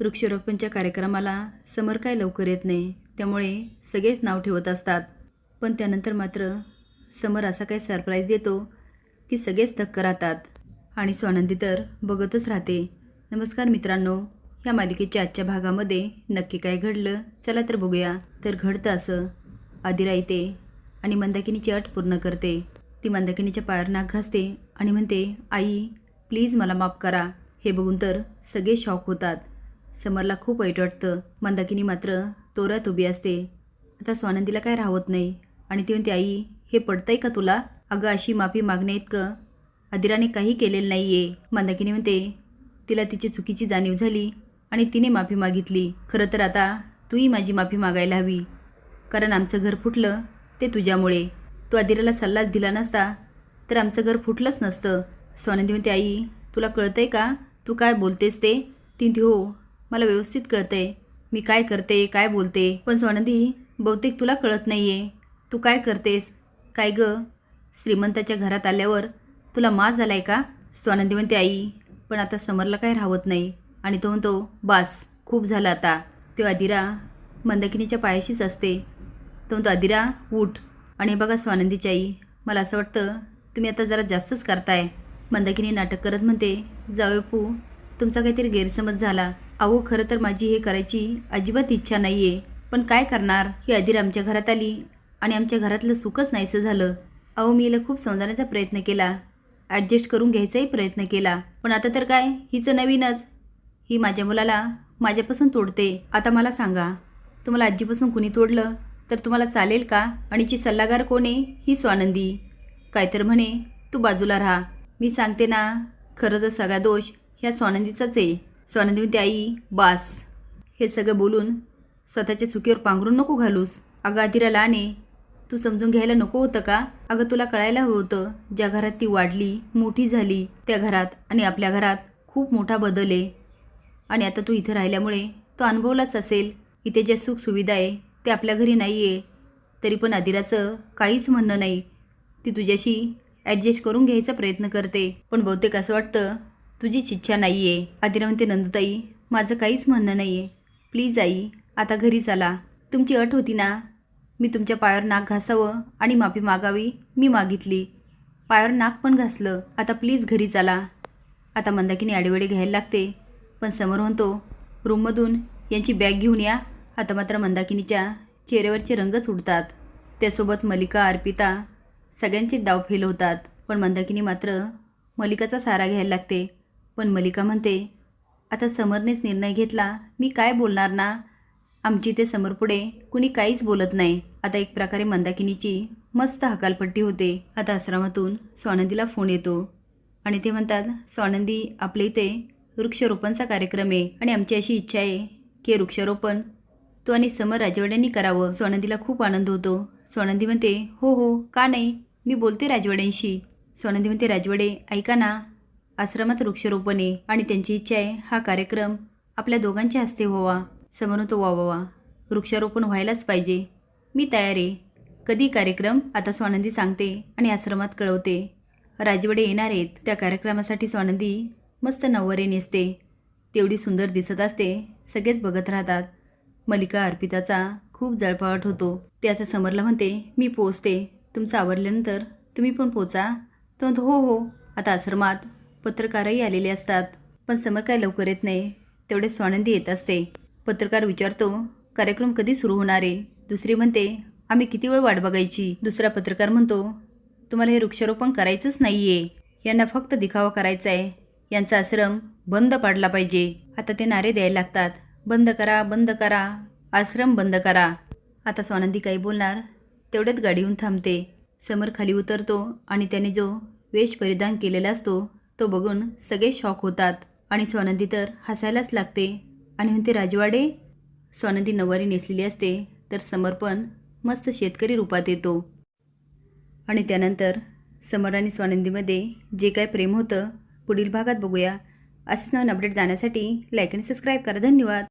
वृक्षारोपणच्या कार्यक्रमाला समर काय लवकर येत नाही, त्यामुळे सगळेच नाव ठेवत असतात. पण त्यानंतर मात्र समर असा काही सरप्राईज देतो की सगळेच थक्क राहतात आणि स्वानंदी तर बघतच राहते. नमस्कार मित्रांनो, ह्या मालिकेच्या आजच्या भागामध्ये नक्की काय घडलं चला तर बघूया. तर घडतं असं, आदिरा येते आणि मंदाकिनीची अट पूर्ण करते. ती मंदाकिनीच्या पायावर नाक घासते आणि म्हणते, आई प्लीज मला माफ करा. हे बघून तर सगळे शॉक होतात. समरला खूप वाईट वाटतं. मंदाकिनी मात्र तोऱ्यात उभी असते. आता स्वानंदीला काय राहत नाही आणि ती म्हणते, आई हे पडतंय का तुला? अगं अशी माफी मागण्याइतकं आदिराने काही केलेलं नाही आहे. मंदाकिनी म्हणते, तिला तिची चुकीची जाणीव झाली आणि तिने माफी मागितली. खरं तर आता तूही माझी माफी मागायला हवी, कारण आमचं घर फुटलं ते तुझ्यामुळे. तू आदिराला सल्लाच दिला नसता तर आमचं घर फुटलंच नसतं. स्वानंदी म्हणते, आई तुला कळतंय का तू काय बोलतेस ते? ती म्हणते, हो मला व्यवस्थित कळतंय मी काय करते काय बोलते. पण स्वानंदी बहुतेक तुला कळत नाही आहे तू काय करतेस. काय गं, श्रीमंताच्या घरात आल्यावर तुला माज झालाय का? स्वानंदी म्हणते, आई पण आता समरला काय राहत नाही आणि तो म्हणतो, बास खूप झालं आता. तो आदिरा मंदाकिनीच्या पायाशीच असते. तो म्हणतो, आदिरा उठ. आणि बघा स्वानंदीची आई, मला असं वाटतं तुम्ही आता जरा जास्तच करताय. मंदाकिनी नाटक करत म्हणते, जावयपू तुमचा काहीतरी गैरसमज झाला. अहो खरं तर माझी हे करायची अजिबात इच्छा नाही आहे, पण काय करणार, ही आदिरा आमच्या घरात आली आणि आमच्या घरातलं सुखच नाहीसं झालं. अहो मी हिला खूप समजावण्याचा प्रयत्न केला, ॲडजस्ट करून घ्यायचाही प्रयत्न केला, पण आता तर काय हिचं नवीनच. ही माझ्या मुलाला माझ्यापासून तोडते. आता मला सांगा, तुम्हाला आजीपासून कुणी तोडलं तर तुम्हाला चालेल का? आणि ची सल्लागार कोण आहे? ही स्वानंदी. काय तर म्हणे तू बाजूला राहा. मी सांगते ना, खरं तर सगळा दोष ह्या स्वानंदीचाच आहे. स्वानंदी म्हणते, आई बास. हे सगळं बोलून स्वतःच्या चुकीवर पांघरून नको घालूस. अगं आदिरा लहान आहे, तू समजून घ्यायला नको होतं का? अगं तुला कळायला हवं होतं, ज्या घरात ती वाढली मोठी झाली त्या घरात आणि आपल्या घरात खूप मोठा बदल आहे. आणि आता तू इथं राहिल्यामुळे तो अनुभवलाच असेल. इथे ज्या सुखसुविधा आहे ते आपल्या घरी नाही आहे. तरी पण आदिराचं काहीच म्हणणं नाही. ती तुझ्याशी ॲडजस्ट करून घ्यायचा प्रयत्न करते, पण बहुतेक असं वाटतं तुझीच इच्छा नाही आहे. आदिरा म्हणते, नंदुताई माझं काहीच म्हणणं नाही आहे. प्लीज आई आता घरी चला. तुमची अट होती ना, मी तुमच्या पायावर नाक घासावं आणि माफी मागावी, मी मागितली. पायावर नाक पण घासलं. आता प्लीज घरी चला. आता मंदाकिनी आडेवेडे घ्यायला लागते, पण समोर म्हणतो, रूममधून यांची बॅग घेऊन या. आता मात्र मंदाकिनीच्या चेहऱ्यावरचे रंगच उडतात. त्यासोबत मलिका, अर्पिता सगळ्यांचे डाव फेल होतात. पण मंदाकिनी मात्र मलिकाचा सहारा घ्यायला लागते. पण मलिका म्हणते, आता समरनेच निर्णय घेतला, मी काय बोलणार ना. आमची ते समोरपुढे कुणी काहीच बोलत नाही. आता एक प्रकारे मंदाकिनीची मस्त हकालपट्टी होते. आता आश्रमातून स्वानंदीला फोन येतो आणि ते म्हणतात, स्वानंदी आपल्या इथे वृक्षारोपणचा कार्यक्रम आहे आणि आमची अशी इच्छा आहे की वृक्षारोपण तू आणि समर राजवाड्यांनी करावं. स्वानंदीला खूप आनंद होतो. स्वानंदी म्हणते, हो हो का नाही, मी बोलते राजवाड्यांशी. स्वानंदी म्हणते, राजवाडे ऐका ना, आश्रमात वृक्षारोपण आहे आणि त्यांची इच्छा आहे हा कार्यक्रम आपल्या दोघांच्या हस्ते व्हावा. समोरून तो वा वा वा, वृक्षारोपण व्हायलाच पाहिजे, मी तयार आहे. कधी कार्यक्रम? आता स्वानंदी सांगते आणि आश्रमात कळवते. राजवाडे येणार आहेत. त्या कार्यक्रमासाठी स्वानंदी मस्त नऊवारी नेसते, तेवढी सुंदर दिसत असते. सगळेच बघत राहतात. मलिका अर्पिताचा खूप जळफळाट होतो. ते आता समरला म्हणते, मी पोचते, तुमचं आवरल्यानंतर तुम्ही पण पोचा. तो म्हणतो, हो हो. आता आश्रमात पत्रकारही आलेले असतात, पण समर काय लवकर येत नाही. तेवढे स्वानंदी येत असते. पत्रकार विचारतो, कार्यक्रम कधी सुरू होणार आहे? दुसरी म्हणते, आम्ही किती वेळ वाट बघायची? दुसरा पत्रकार म्हणतो, तुम्हाला हे वृक्षारोपण करायचंच नाही आहे, यांना फक्त दिखावा करायचा आहे, यांचा आश्रम बंद पाडला पाहिजे. आता ते नारे द्यायला लागतात, बंद करा बंद करा, आश्रम बंद करा. आता स्वानंदी काही बोलणार तेवढ्यात गाडी येऊन थांबते. समर खाली उतरतो आणि त्याने जो वेश परिधान केलेला असतो तो बघून सगळे शॉक होतात आणि स्वानंदी तर हसायलाच लागते आणि म्हणते, राजवाडे. स्वानंदी नऊवारी नेसलेली असते तर समर पण मस्त शेतकरी रूपात येतो. आणि त्यानंतर समर आणि स्वानंदीमध्ये जे काय प्रेम होतं पुढील भागात बघूया. असेच नवीन अपडेट जाण्यासाठी लाईक आणि सबस्क्राईब करा. धन्यवाद.